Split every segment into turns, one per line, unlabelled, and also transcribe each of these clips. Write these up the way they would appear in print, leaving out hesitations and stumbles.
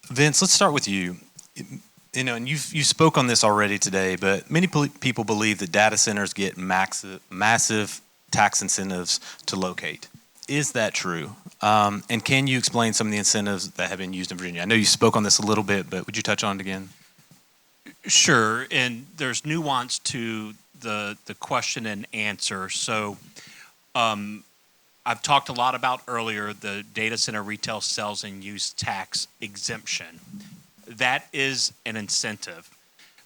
Vince, let's start with you. And you spoke on this already today, but many people believe that data centers get massive tax incentives to locate. Is that true? And can you explain some of the incentives that have been used in Virginia? I know you spoke on this a little bit, but would you touch on it again?
Sure, and there's nuance to the question and answer. So I've talked a lot about earlier the data center retail sales and use tax exemption. That is an incentive.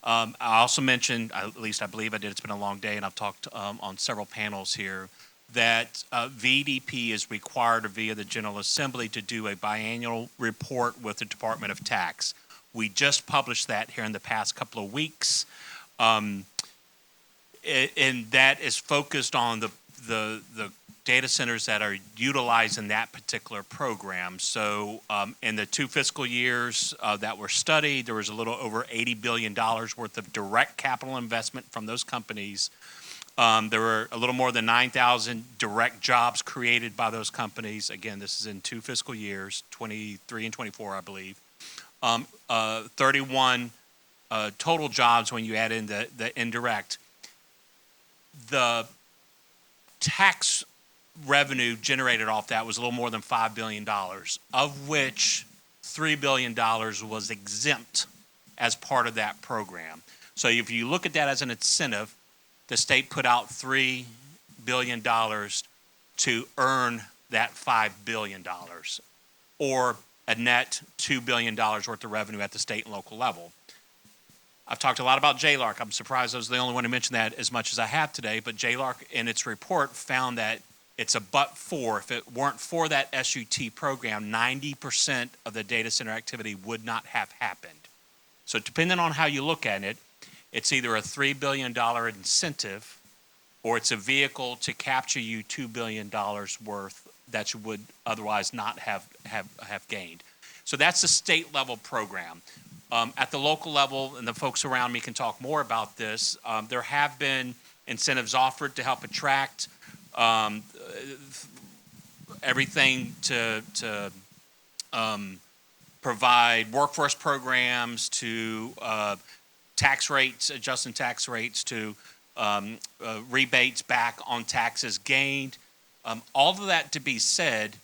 I also mentioned, at least I believe I did, it's been a long day, and I've talked on several panels here, that VDP is required via the General Assembly to do a biannual report with the Department of Tax. We just published that here in the past couple of weeks, and that is focused on the data centers that are utilizing that particular program. So in the 2 fiscal years that were studied, there was a little over $80 billion worth of direct capital investment from those companies. There were a little more than 9,000 direct jobs created by those companies. Again, this is in 2 fiscal years, 23 and 24, I believe. 31 total jobs when you add in the indirect. The tax revenue generated off that was a little more than $5 billion, of which $3 billion was exempt as part of that program. So if you look at that as an incentive, the state put out $3 billion to earn that $5 billion, or a net $2 billion worth of revenue at the state and local level. I've talked a lot about JLARC. I'm surprised I was the only one to mention that as much as I have today, but JLARC in its report found that it's a but-for. If it weren't for that SUT program, 90% of the data center activity would not have happened. So depending on how you look at it, it's either a $3 billion incentive or it's a vehicle to capture you $2 billion worth that you would otherwise not have gained. So that's the state level program. At the local level, and the folks around me can talk more about this, there have been incentives offered to help attract everything to provide workforce programs, to tax rates, adjusting tax rates, to rebates back on taxes gained. All of that to be said,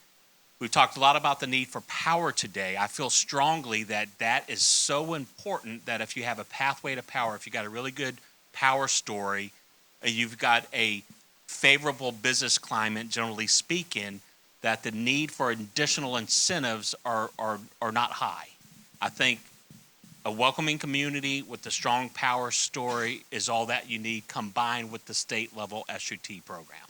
we've talked a lot about the need for power today. I feel strongly that that is so important that if you have a pathway to power, if you've got a really good power story, you've got a favorable business climate, generally speaking, that the need for additional incentives are not high. I think a welcoming community with a strong power story is all that you need, combined with the state level SUT program.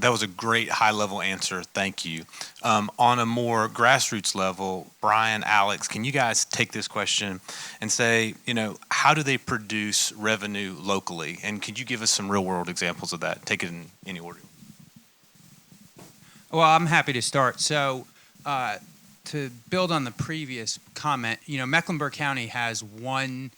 That was a great high-level answer. Thank you. On a more grassroots level, Brian, Alex, can you guys take this question and say, how do they produce revenue locally? And could you give us some real-world examples of that? Take it in any order.
Well, I'm happy to start. So to build on the previous comment, Mecklenburg County has one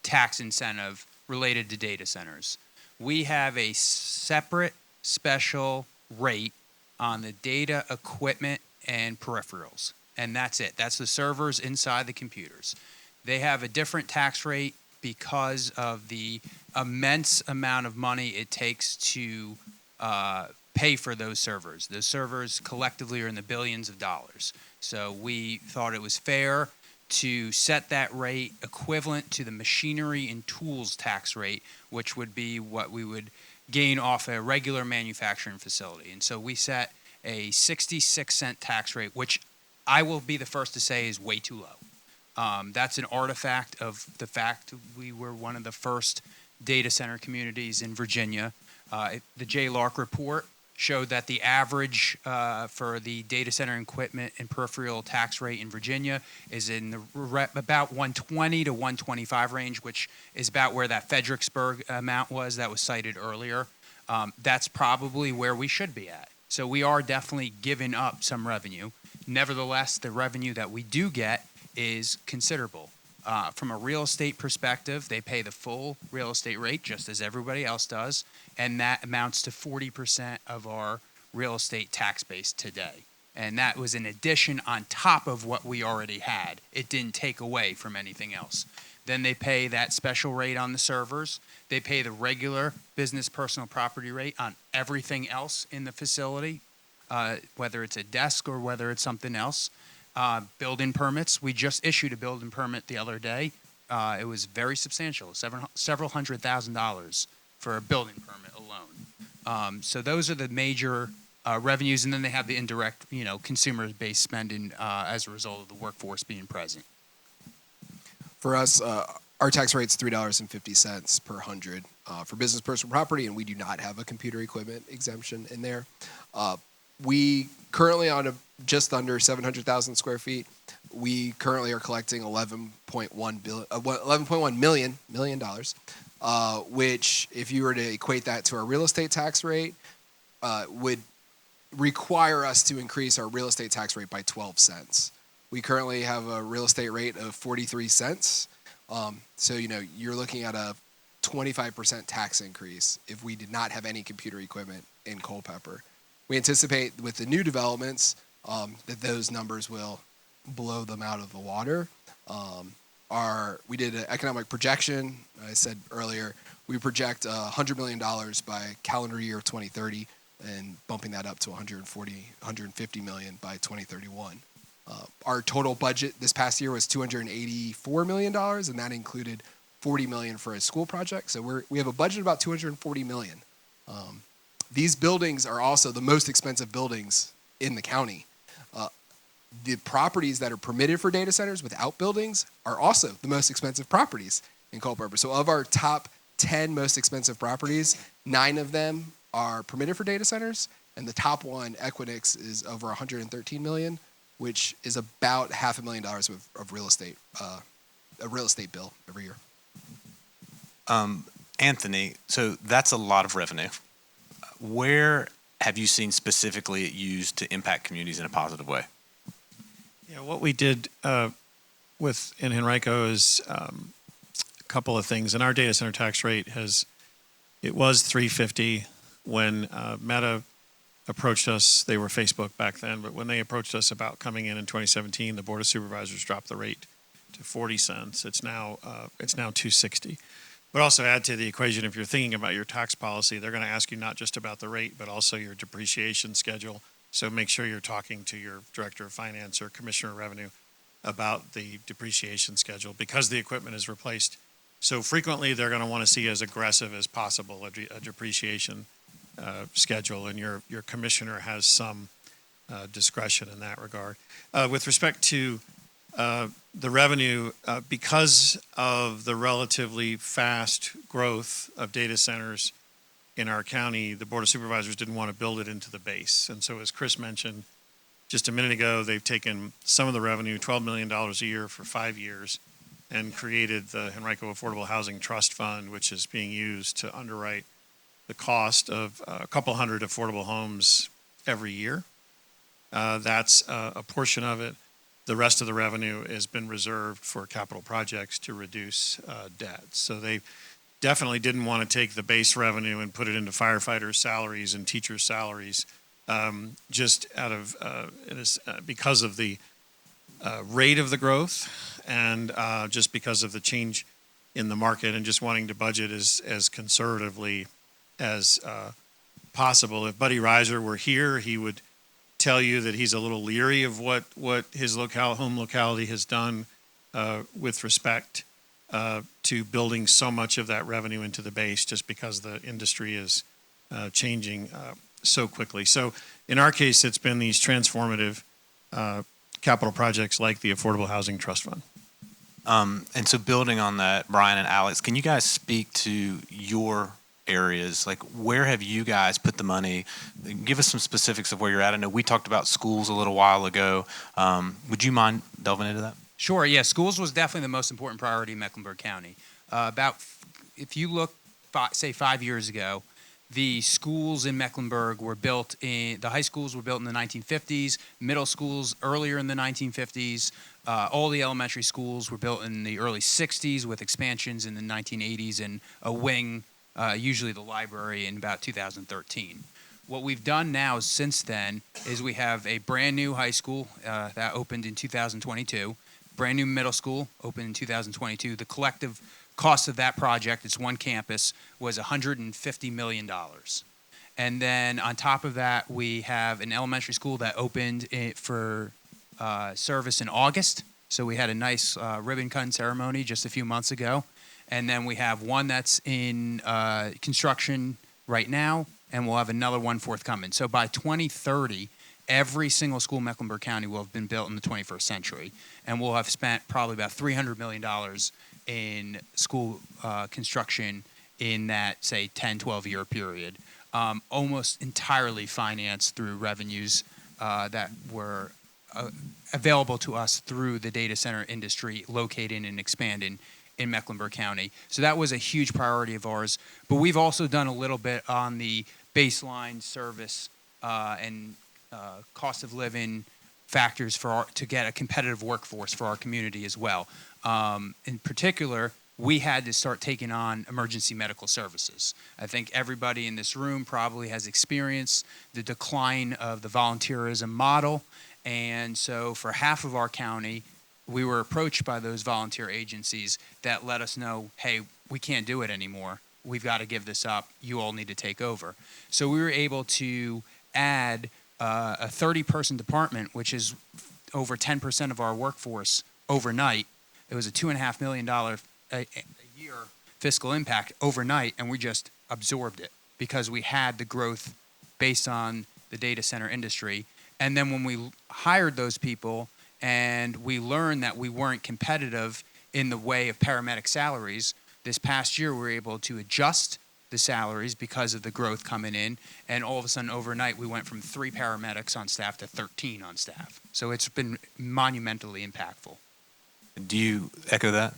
tax incentive related to data centers. We have a separate special rate on the data, equipment, and peripherals. And that's it. That's the servers inside the computers. They have a different tax rate because of the immense amount of money it takes to pay for those servers. Those servers collectively are in the billions of dollars. So we thought it was fair to set that rate equivalent to the machinery and tools tax rate, which would be what we would gain off a regular manufacturing facility. And so we set a 66-cent tax rate, which I will be the first to say is way too low. That's an artifact of the fact we were one of the first data center communities in Virginia. The JLARC report showed that the average for the data center equipment and peripheral tax rate in Virginia is in the about 120 to 125 range, which is about where that Fredericksburg amount was that was cited earlier. That's probably where we should be at. So we are definitely giving up some revenue. Nevertheless, the revenue that we do get is considerable. From a real estate perspective, they pay the full real estate rate just as everybody else does, and that amounts to 40% of our real estate tax base today. And that was an addition on top of what we already had. It didn't take away from anything else. Then they pay that special rate on the servers. They pay the regular business personal property rate on everything else in the facility, whether it's a desk or whether it's something else. Building permits. We just issued a building permit the other day. It was very substantial, several $100,000 for a building permit alone. So those are the major revenues, and then they have the indirect, consumer-based spending as a result of the workforce being present.
For us, our tax rate's $3.50 per 100 for business personal property, and we do not have a computer equipment exemption in there. We currently on just under 700,000 square feet. We currently are collecting $11.1 million, which, if you were to equate that to our real estate tax rate, would require us to increase our real estate tax rate by 12 cents. We currently have a real estate rate of 43 cents. So, you're looking at a 25% tax increase if we did not have any computer equipment in Culpeper. We anticipate with the new developments that those numbers will blow them out of the water. We did an economic projection. I said earlier, we project $100 million by calendar year 2030 and bumping that up to $150 million by 2031. Our total budget this past year was $284 million, and that included $40 million for a school project. So we have a budget of about $240 million. These buildings are also the most expensive buildings in the county. The properties that are permitted for data centers without buildings are also the most expensive properties in Culpeper. So of our top 10 most expensive properties, 9 of them are permitted for data centers, and the top one, Equinix, is over $113 million, which is about $500,000 of real estate, a real estate bill every year.
Anthony, so that's a lot of revenue. Where have you seen specifically it used to impact communities in a positive way?
Yeah, what we did in Henrico is a couple of things. And our data center tax rate it was $3.50 when Meta approached us. They were Facebook back then, but when they approached us about coming in 2017, the Board of Supervisors dropped the rate to 40 cents. It's now $2.60. But also add to the equation, if you're thinking about your tax policy, they're going to ask you not just about the rate, but also your depreciation schedule. So make sure you're talking to your director of finance or commissioner of revenue about the depreciation schedule, because the equipment is replaced so frequently. They're going to want to see as aggressive as possible a depreciation schedule, and your commissioner has some discretion in that regard. With respect to the revenue, because of the relatively fast growth of data centers in our county, the Board of Supervisors didn't want to build it into the base. And so, as Chris mentioned just a minute ago, they've taken some of the revenue, $12 million a year for 5 years, and created the Henrico Affordable Housing Trust Fund, which is being used to underwrite the cost of a couple hundred affordable homes every year. That's a portion of it. The rest of the revenue has been reserved for capital projects to reduce debt. So they definitely didn't want to take the base revenue and put it into firefighters' salaries and teachers' salaries, just out of because of the rate of the growth, and just because of the change in the market, and just wanting to budget as conservatively as possible. If Buddy Reiser were here, he would tell you that he's a little leery of what his home locality has done with respect to building so much of that revenue into the base, just because the industry is changing so quickly. So in our case, it's been these transformative capital projects like the Affordable Housing Trust Fund.
And so building on that, Brian and Alex, can you guys speak to your areas? Like, where have you guys put the money? Give us some specifics of where you're at. I know we talked about schools a little while ago. Would you mind delving into that?
Sure, yeah. Schools was definitely the most important priority in Mecklenburg County. If you look, say 5 years ago, the schools in Mecklenburg were built the high schools were built in the 1950s, middle schools earlier in the 1950s. All the elementary schools were built in the early 60s with expansions in the 1980s, and a wing, usually the library, in about 2013. What we've done now since then is we have a brand new high school that opened in 2022, brand new middle school opened in 2022. The collective cost of that project, it's one campus, was $150 million. And then on top of that, we have an elementary school that opened for service in August. So we had a nice ribbon cutting ceremony just a few months ago. And then we have one that's in construction right now, and we'll have another one forthcoming. So by 2030, every single school in Mecklenburg County will have been built in the 21st century, and we'll have spent probably about $300 million in school construction in that, say, 10, 12-year period, almost entirely financed through revenues that were available to us through the data center industry locating and expanding in Mecklenburg County. So that was a huge priority of ours. But we've also done a little bit on the baseline service and cost of living factors to get a competitive workforce for our community as well. In particular, we had to start taking on emergency medical services. I think everybody in this room probably has experienced the decline of the volunteerism model. And so for half of our county, we were approached by those volunteer agencies that let us know, hey, we can't do it anymore. We've got to give this up. You all need to take over. So we were able to add a 30-person department, which is over 10% of our workforce overnight. It was a $2.5 million a year fiscal impact overnight, and we just absorbed it because we had the growth based on the data center industry. And then when we hired those people, and we learned that we weren't competitive in the way of paramedic salaries. This past year, we were able to adjust the salaries because of the growth coming in, and all of a sudden, overnight, we went from 3 paramedics on staff to 13 on staff. So it's been monumentally impactful.
Do you echo that?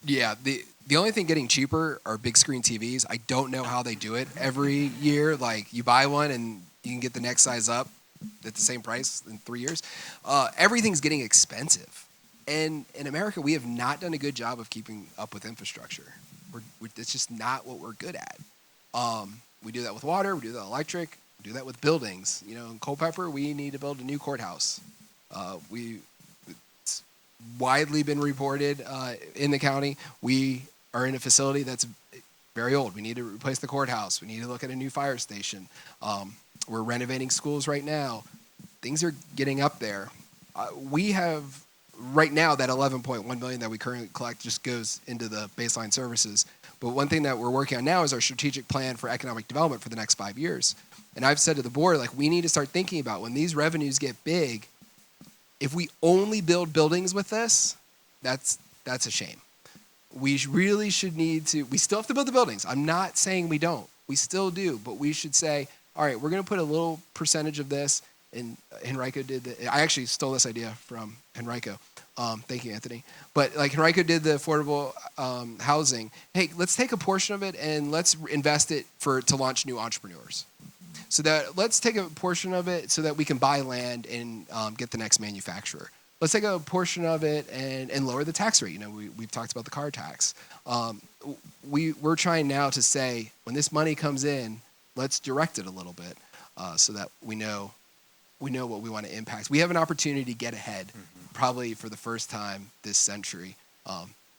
Yeah, the only thing getting cheaper are big screen TVs. I don't know how they do it every year. Like, you buy one and you can get the next size up at the same price in 3 years. Everything's getting expensive. And in America, we have not done a good job of keeping up with infrastructure. It's just not what we're good at. We do that with water, we do that with electric, we do that with buildings. You know, in Culpeper, we need to build a new courthouse. It's widely been reported in the county. We are in a facility that's very old. We need to replace the courthouse. We need to look at a new fire station. We're renovating schools right now. Things are getting up there. We have right now that $11.1 million that we currently collect just goes into the baseline services. But one thing that we're working on now is our strategic plan for economic development for the next 5 years. And I've said to the board, like, we need to start thinking about when these revenues get big, if we only build buildings with this, that's a shame. We really should need to, we still have to build the buildings. I'm not saying we don't. We still do, but we should say, all right, we're going to put a little percentage of this, and Henrico did I actually stole this idea from Henrico. Thank you, Anthony. But like Henrico did the affordable housing. Hey, let's take a portion of it and let's invest it to launch new entrepreneurs. So that let's take a portion of it so that we can buy land and get the next manufacturer. Let's take a portion of it and lower the tax rate. You know, we've talked about the car tax. We're trying now to say, when this money comes in, let's direct it a little bit so that we know what we want to impact. We have an opportunity to get ahead, probably for the first time this century,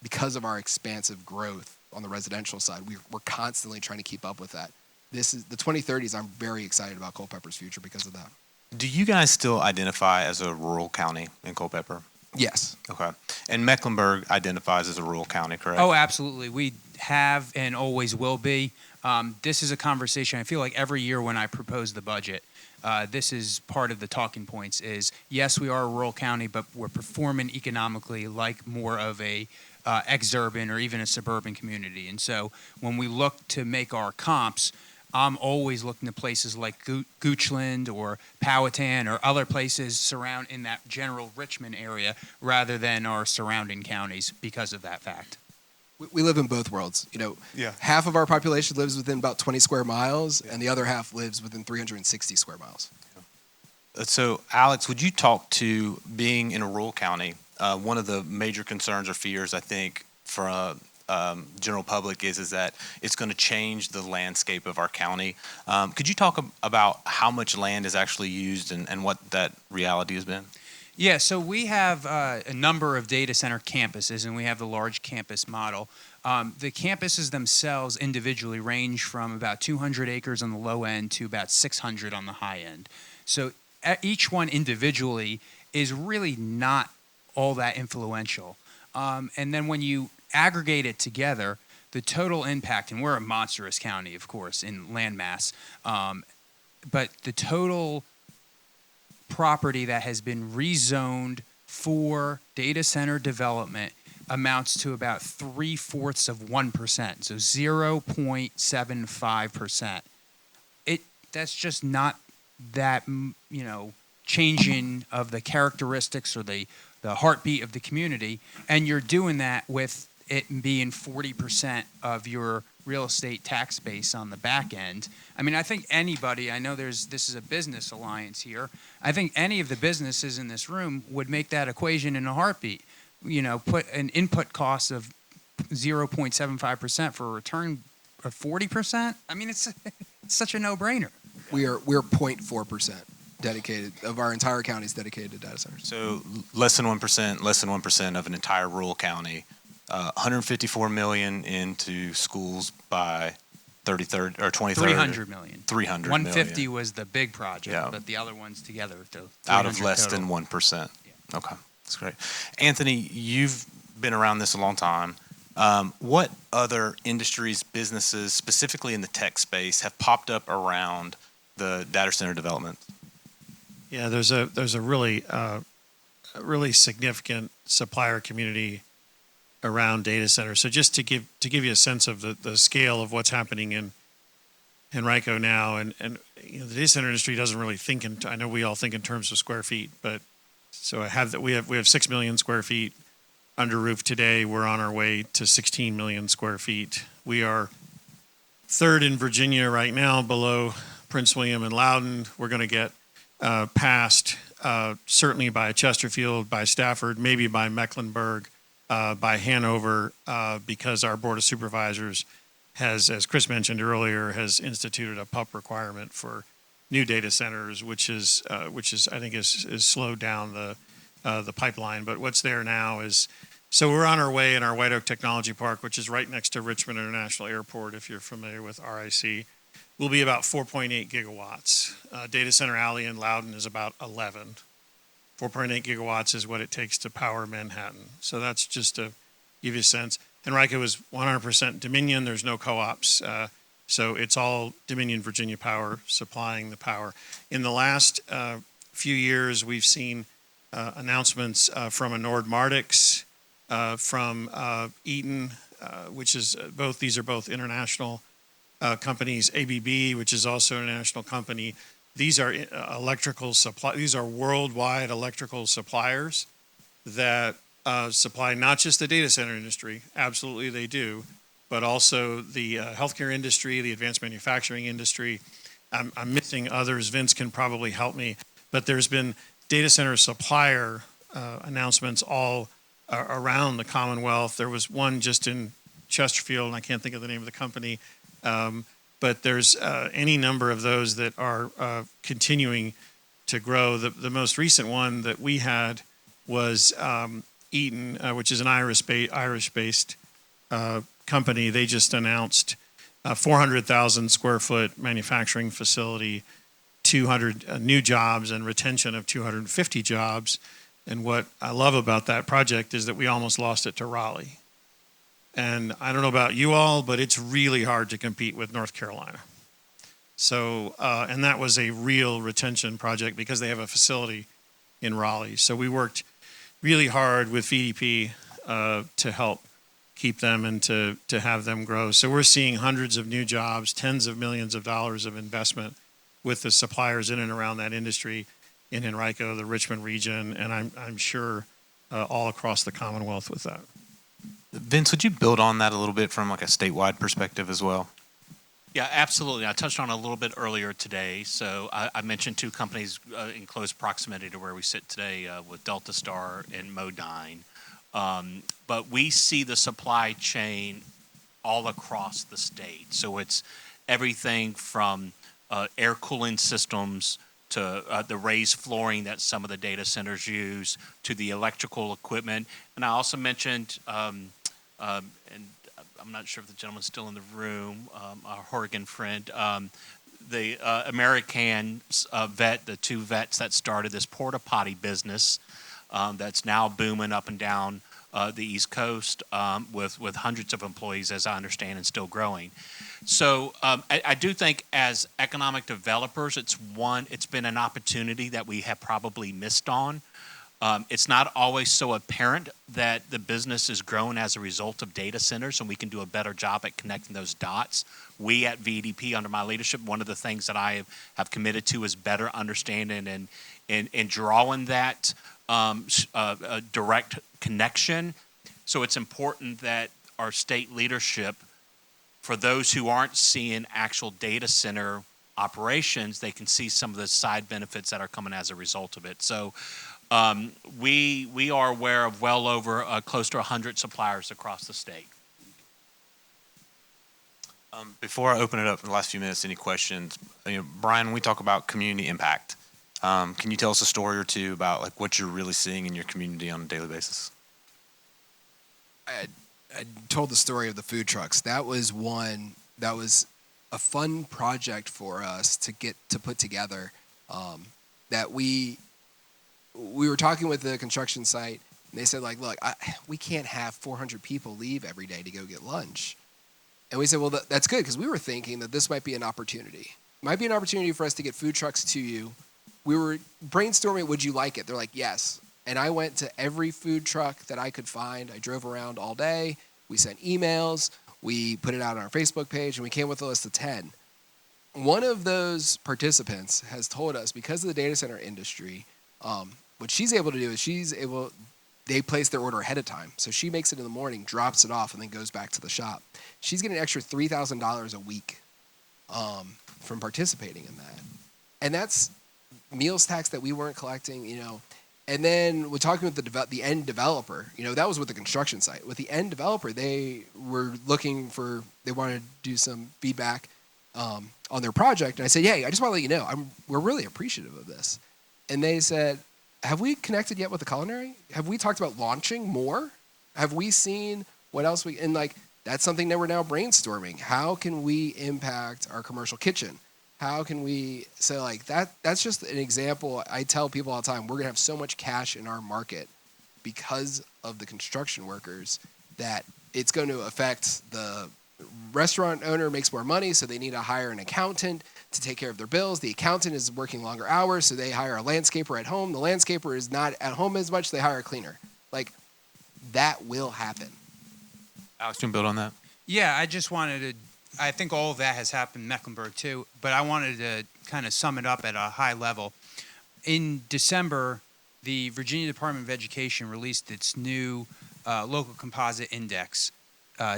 because of our expansive growth on the residential side. We're constantly trying to keep up with that. This is the 2030s. I'm very excited about Culpeper's future because of that.
Do you guys still identify as a rural county in Culpeper?
Yes.
Okay. And Mecklenburg identifies as a rural county, correct?
Oh, absolutely. We have and always will be. This is a conversation I feel like every year when I propose the budget, this is part of the talking points is, yes, we are a rural county, but we're performing economically like more of a exurban or even a suburban community. And so when we look to make our comps, I'm always looking to places like Goochland or Powhatan or other places surround in that general Richmond area rather than our surrounding counties because of that fact.
We live in both worlds. You know, half of our population lives within about 20 square miles, and the other half lives within 360 square miles.
So, Alex, would you talk to being in a rural county? One of the major concerns or fears, I think, for general public is that it's going to change the landscape of our county. Could you talk about how much land is actually used and what that reality has been?
Yeah, so we have a number of data center campuses, and we have the large campus model. The campuses themselves individually range from about 200 acres on the low end to about 600 on the high end. So each one individually is really not all that influential. And then when you aggregate it together, the total impact, and we're a monstrous county, of course, in land mass, but the total property that has been rezoned for data center development amounts to about 0.75%, so 0.75%. That's just not that, changing of the characteristics or the heartbeat of the community, and you're doing that with it being 40% of your real estate tax base on the back end. I mean, I think anybody, I know this is a business alliance here, I think any of the businesses in this room would make that equation in a heartbeat. Put an input cost of 0.75% for a return of 40%. I mean, it's such a no-brainer.
We're 0.4% dedicated of our entire county is dedicated to data centers.
So less than 1% of an entire rural county. 154 million into schools by 33rd or 23rd.
300 million.
300
150
million.
Was the big project,
Yeah.
but the other ones together.
Out of less
total.
than 1%.
Yeah.
Okay, that's great. Anthony, you've been around this a long time. What other industries, businesses, specifically in the tech space, have popped up around the data center development?
Yeah, there's a really significant supplier community around data centers. So just to give you a sense of the scale of what's happening in Henrico now, and the data center industry doesn't really think in. I know we all think in terms of square feet, but so we have 6 million square feet under roof today. We're on our way to 16 million square feet. We are third in Virginia right now, below Prince William and Loudoun. We're going to get passed certainly by Chesterfield, by Stafford, maybe by Mecklenburg, by Hanover, because our Board of Supervisors has, as Chris mentioned earlier, has instituted a PUP requirement for new data centers, which is I think is slowed down the pipeline. But what's there now is, so we're on our way in our White Oak Technology Park, which is right next to Richmond International Airport, if you're familiar with RIC. Will be about 4.8 gigawatts. Data Center Alley in Loudoun is about 11. 4.8 gigawatts is what it takes to power Manhattan. So that's just to give you a sense. Henrico is 100% Dominion. There's no co-ops. So it's all Dominion Virginia Power supplying the power. In the last few years, we've seen announcements from a Nord Mardix, from Eaton, which is these are both international companies. ABB, which is also an international company. These are electrical supply. These are worldwide electrical suppliers that supply not just the data center industry, absolutely they do, but also the healthcare industry, the advanced manufacturing industry. I'm missing others. Vince can probably help me, but there's been data center supplier announcements all around the Commonwealth. There was one just in Chesterfield, and I can't think of the name of the company. But there's any number of those that are continuing to grow. The most recent one that we had was Eaton, which is an Irish-based company. They just announced a 400,000 square foot manufacturing facility, 200 new jobs, and retention of 250 jobs. And what I love about that project is that we almost lost it to Raleigh. And I don't know about you all, but it's really hard to compete with North Carolina. So, and that was a real retention project because they have a facility in Raleigh. So we worked really hard with VDP to help keep them and to have them grow. So we're seeing hundreds of new jobs, tens of millions of dollars of investment with the suppliers in and around that industry in Henrico, the Richmond region, and I'm sure all across the Commonwealth with that.
Vince, would you build on that a little bit from like a statewide perspective as well?
Yeah, absolutely. I touched on it a little bit earlier today. So I mentioned two companies in close proximity to where we sit today with Delta Star and Modine. But we see the supply chain all across the state. So it's everything from air cooling systems to the raised flooring that some of the data centers use, to the electrical equipment. And I also mentioned, and I'm not sure if the gentleman's still in the room, our Horgan friend, the American vet, the two vets that started this porta potty business that's now booming up and down the East Coast with hundreds of employees, as I understand, and still growing. So I do think as economic developers, it's been an opportunity that we have probably missed on. It's not always so apparent that the business is grown as a result of data centers, and we can do a better job at connecting those dots. We at VDP, under my leadership, one of the things that I have committed to is better understanding and drawing that direct connection. So it's important that our state leadership, for those who aren't seeing actual data center operations, they can see some of the side benefits that are coming as a result of it. So we are aware of well over close to 100 suppliers across the state.
Before I open it up in the last few minutes, any questions? Brian, when we talk about community impact, can you tell us a story or two about like what you're really seeing in your community on a daily basis?
I told the story of the food trucks. That was a fun project for us to put together. That we were talking with the construction site, and they said, like, look, we can't have 400 people leave every day to go get lunch. And we said, well, that's good, because we were thinking that this might be an opportunity. It might be an opportunity for us to get food trucks to you. We were brainstorming, would you like it? They're like, yes. And I went to every food truck that I could find. I drove around all day. We sent emails. We put it out on our Facebook page, and we came with a list of 10. One of those participants has told us, because of the data center industry, what she's able to do is they place their order ahead of time. So she makes it in the morning, drops it off, and then goes back to the shop. She's getting an extra $3,000 a week from participating in that. And that's meals tax that we weren't collecting, And then we're talking with the end developer. That was with the construction site. With the end developer, they were they wanted to do some feedback on their project. And I said, yeah, I just want to let you know, we're really appreciative of this. And they said, have we connected yet with the culinary? Have we talked about launching more? Have we seen what else that's something that we're now brainstorming. How can we impact our commercial kitchen? How can we say that's just an example. I tell people all the time, we're going to have so much cash in our market because of the construction workers that it's going to affect the restaurant owner makes more money, so they need to hire an accountant to take care of their bills. The accountant is working longer hours, so they hire a landscaper at home. The landscaper is not at home as much, they hire a cleaner. That will happen.
Alex, do you want to build on that?
Yeah, I just wanted to, I think all of that has happened in Mecklenburg too, but I wanted to kind of sum it up at a high level. In December, the Virginia Department of Education released its new local composite index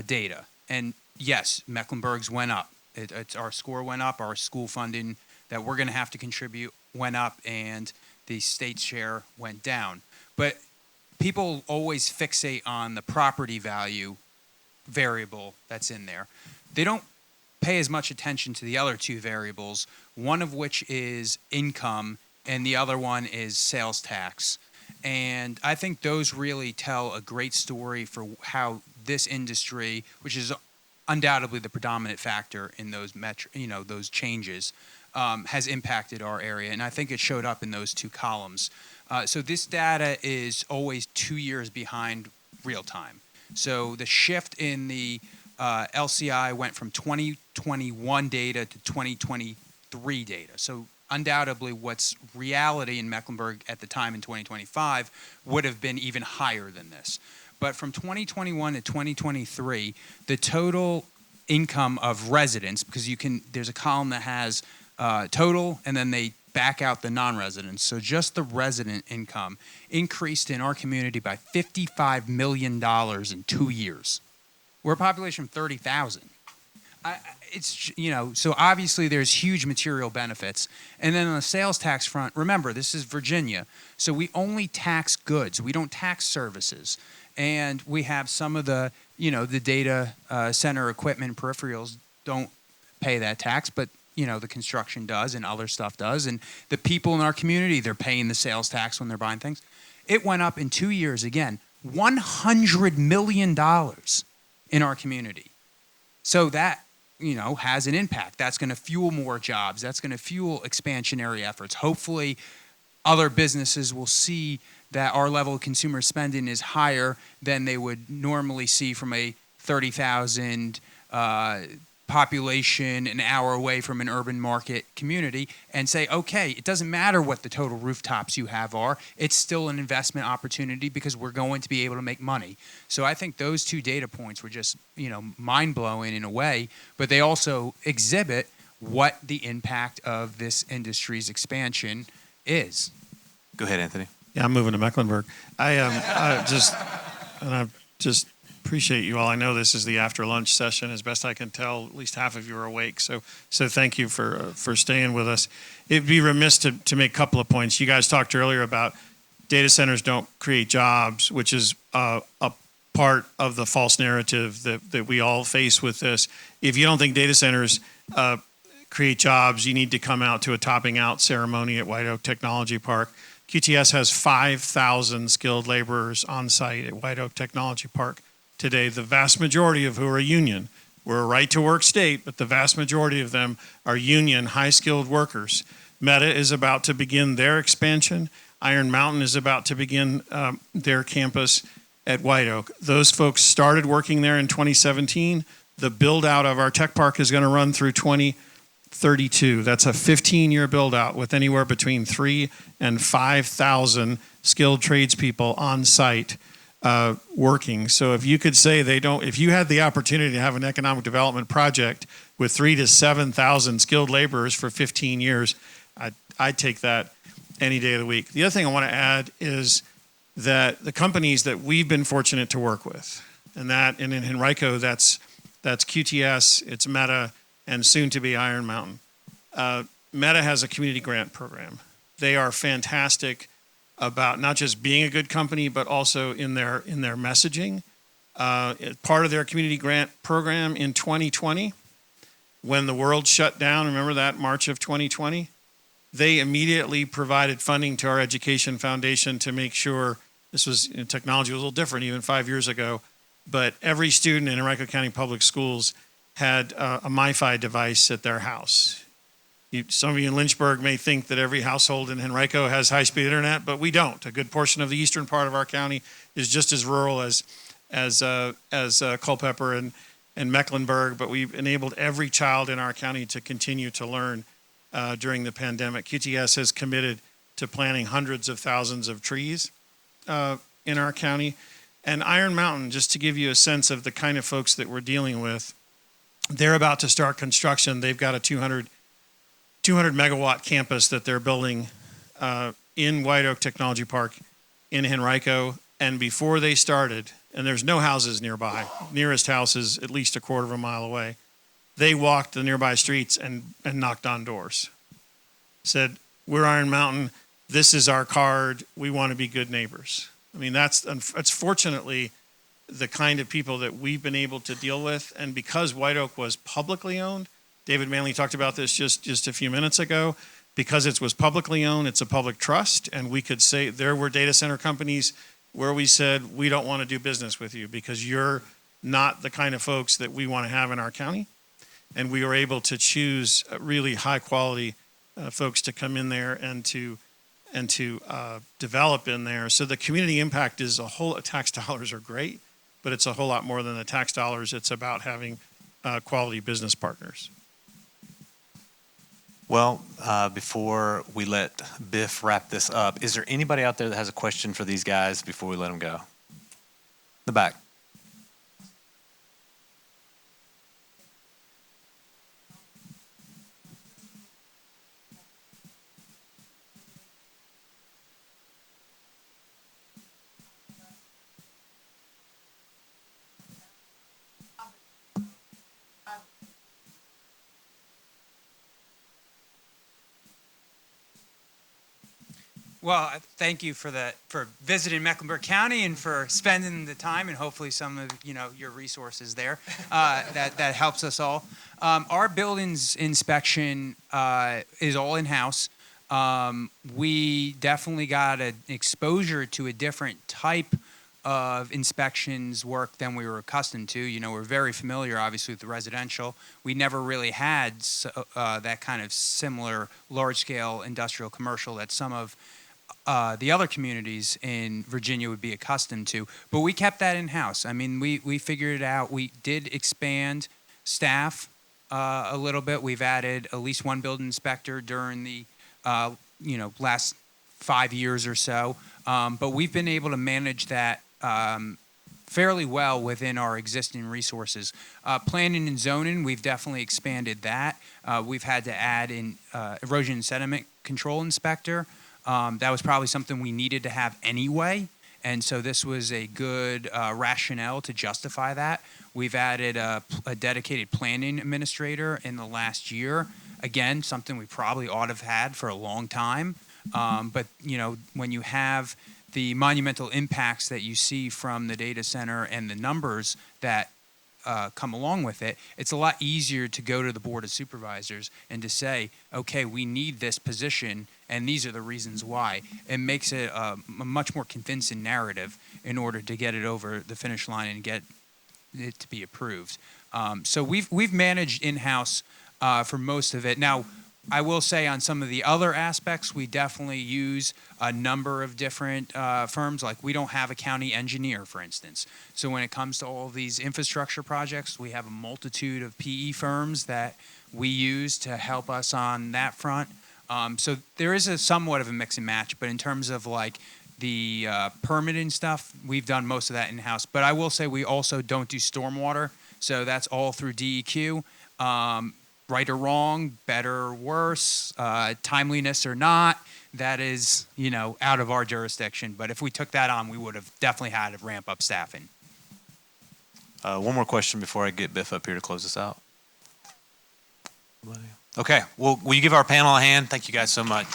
data. And yes, Mecklenburg's went up. Our score went up, our school funding that we're going to have to contribute went up, and the state's share went down. But people always fixate on the property value variable that's in there. They don't pay as much attention to the other two variables, one of which is income and the other one is sales tax. And I think those really tell a great story for how this industry, which is undoubtedly the predominant factor in those those changes, has impacted our area. And I think it showed up in those two columns. So this data is always 2 years behind real time. So the shift in the LCI went from 2021 data to 2023 data. So undoubtedly what's reality in Mecklenburg at the time in 2025 would have been even higher than this. But from 2021 to 2023, the total income of residents, because there's a column that has total and then they back out the non-residents. So just the resident income increased in our community by $55 million in 2 years. We're a population of 30,000. So obviously there's huge material benefits. And then on the sales tax front, remember, this is Virginia. So we only tax goods. We don't tax services. And we have some of the, the data center equipment peripherals don't pay that tax, but, the construction does and other stuff does. And the people in our community, they're paying the sales tax when they're buying things. It went up in 2 years, again, $100 million in our community. So that, has an impact. That's going to fuel more jobs. That's going to fuel expansionary efforts. Hopefully, other businesses will see that our level of consumer spending is higher than they would normally see from a 30,000 population an hour away from an urban market community, and say, okay, it doesn't matter what the total rooftops you have are. It's still an investment opportunity because we're going to be able to make money. So I think those two data points were just, mind-blowing in a way, but they also exhibit what the impact of this industry's expansion is.
Go ahead, Anthony.
Yeah, I'm moving to Mecklenburg. I just appreciate you all. I know this is the after lunch session. As best I can tell, at least half of you are awake. So thank you for staying with us. It'd be remiss to make a couple of points. You guys talked earlier about data centers don't create jobs, which is a part of the false narrative that we all face with this. If you don't think data centers create jobs, you need to come out to a topping out ceremony at White Oak Technology Park. QTS has 5,000 skilled laborers on site at White Oak Technology Park today, the vast majority of who are union. We're a right-to-work state, but the vast majority of them are union, high-skilled workers. Meta is about to begin their expansion. Iron Mountain is about to begin their campus at White Oak. Those folks started working there in 2017. The build-out of our tech park is going to run through 2032. That's a 15-year build-out with anywhere between 3,000 and 5,000 skilled tradespeople on site working. So if you could say if you had the opportunity to have an economic development project with 3,000 to 7,000 skilled laborers for 15 years, I'd take that any day of the week. The other thing I want to add is that the companies that we've been fortunate to work with, and in Henrico, that's QTS, it's Meta, and soon to be Iron Mountain. Meta has a community grant program. They are fantastic about not just being a good company, but also in their messaging. Part of their community grant program in 2020, when the world shut down, remember that, March of 2020? They immediately provided funding to our education foundation to make sure technology was a little different even 5 years ago, but every student in Henrico County Public Schools had a MiFi device at their house. Some of you in Lynchburg may think that every household in Henrico has high-speed internet, but we don't. A good portion of the eastern part of our county is just as rural as Culpeper and Mecklenburg, but we've enabled every child in our county to continue to learn during the pandemic. QTS has committed to planting hundreds of thousands of trees in our county. And Iron Mountain, just to give you a sense of the kind of folks that we're dealing with, they're about to start construction. They've got a 200 megawatt campus that they're building in White Oak Technology Park in Henrico. And before they started, and there's no houses nearby, nearest house is at least a quarter of a mile away, they walked the nearby streets and knocked on doors. Said, we're Iron Mountain, this is our card, we want to be good neighbors. I mean, that's fortunately the kind of people that we've been able to deal with. And because White Oak was publicly owned, David Manley talked about this just a few minutes ago, because it was publicly owned, it's a public trust, and we could say there were data center companies where we said, we don't want to do business with you because you're not the kind of folks that we want to have in our county. And we were able to choose really high quality folks to come in there and to develop in there. So the community impact is tax dollars are great, but it's a whole lot more than the tax dollars. It's about having quality business partners.
Well, before we let Biff wrap this up, is there anybody out there that has a question for these guys before we let them go? The back.
Well, thank you for visiting Mecklenburg County and for spending the time, and hopefully some of your resources there. That helps us all. Our buildings inspection is all in house. We definitely got an exposure to a different type of inspections work than we were accustomed to. We're very familiar, obviously, with the residential. We never really had that kind of similar large-scale industrial commercial that some of the other communities in Virginia would be accustomed to. But we kept that in-house. I mean, we figured it out. We did expand staff a little bit. We've added at least one building inspector during the last 5 years or so. But we've been able to manage that fairly well within our existing resources. Planning and zoning, we've definitely expanded that. We've had to add in erosion and sediment control inspector. That was probably something we needed to have anyway, and so this was a good rationale to justify that. We've added a dedicated planning administrator in the last year. Again, something we probably ought to have had for a long time. But when you have the monumental impacts that you see from the data center and the numbers that come along with it, it's a lot easier to go to the Board of Supervisors and to say, okay, we need this position, and these are the reasons why. It makes it a much more convincing narrative in order to get it over the finish line and get it to be approved. So we've managed in-house for most of it. Now, I will say on some of the other aspects, we definitely use a number of different firms. Like we don't have a county engineer, for instance. So when it comes to all of these infrastructure projects, we have a multitude of PE firms that we use to help us on that front. So there is somewhat of a mix and match, but in terms of like the permitting stuff, we've done most of that in-house. But I will say we also don't do stormwater, so that's all through DEQ. Right or wrong, better or worse, timeliness or not, that is, out of our jurisdiction. But if we took that on, we would have definitely had to ramp up staffing.
One more question before I get Biff up here to close this out. Okay, well, will you give our panel a hand? Thank you guys so much.